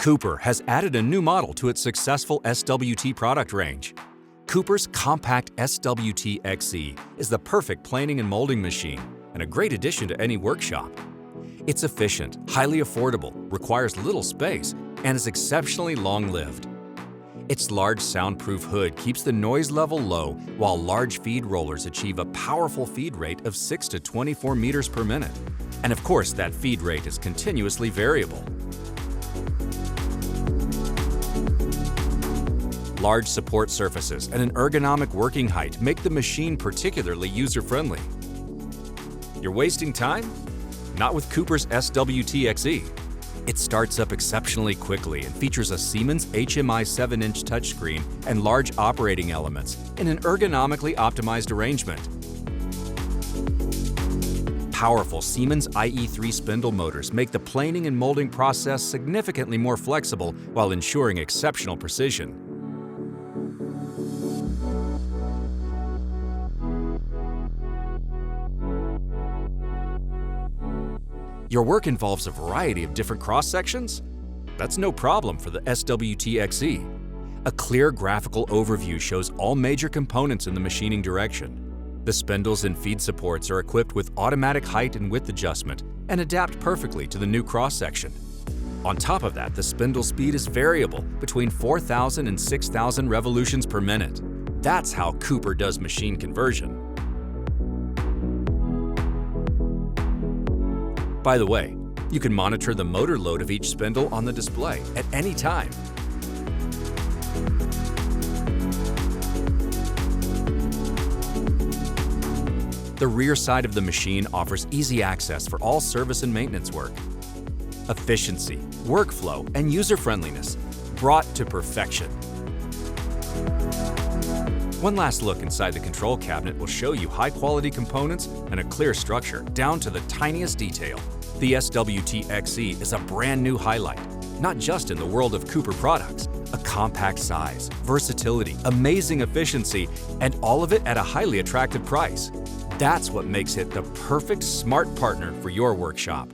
Kuper has added a new model to its successful SWT product range. Kuper's compact SWT XE is the perfect planing and molding machine and a great addition to any workshop. It's efficient, highly affordable, requires little space, and is exceptionally long-lived. Its large soundproof hood keeps the noise level low, while large feed rollers achieve a powerful feed rate of 6 to 24 meters per minute. And of course, that feed rate is continuously variable. Large support surfaces and an ergonomic working height make the machine particularly user-friendly. You're wasting time? Not with Kuper's SWT XE. It starts up exceptionally quickly and features a Siemens HMI 7-inch touchscreen and large operating elements in an ergonomically optimized arrangement. Powerful Siemens IE3 spindle motors make the planing and molding process significantly more flexible while ensuring exceptional precision. Your work involves a variety of different cross-sections? That's no problem for the SWT XE. A clear graphical overview shows all major components in the machining direction. The spindles and feed supports are equipped with automatic height and width adjustment and adapt perfectly to the new cross-section. On top of that, the spindle speed is variable between 4,000 and 6,000 revolutions per minute. That's how Kuper does machine conversion. By the way, you can monitor the motor load of each spindle on the display at any time. The rear side of the machine offers easy access for all service and maintenance work. Efficiency, workflow, and user-friendliness brought to perfection. One last look inside the control cabinet will show you high-quality components and a clear structure down to the tiniest detail. The SWT XE is a brand new highlight, not just in the world of Kuper products. A compact size, versatility, amazing efficiency, and all of it at a highly attractive price. That's what makes it the perfect smart partner for your workshop.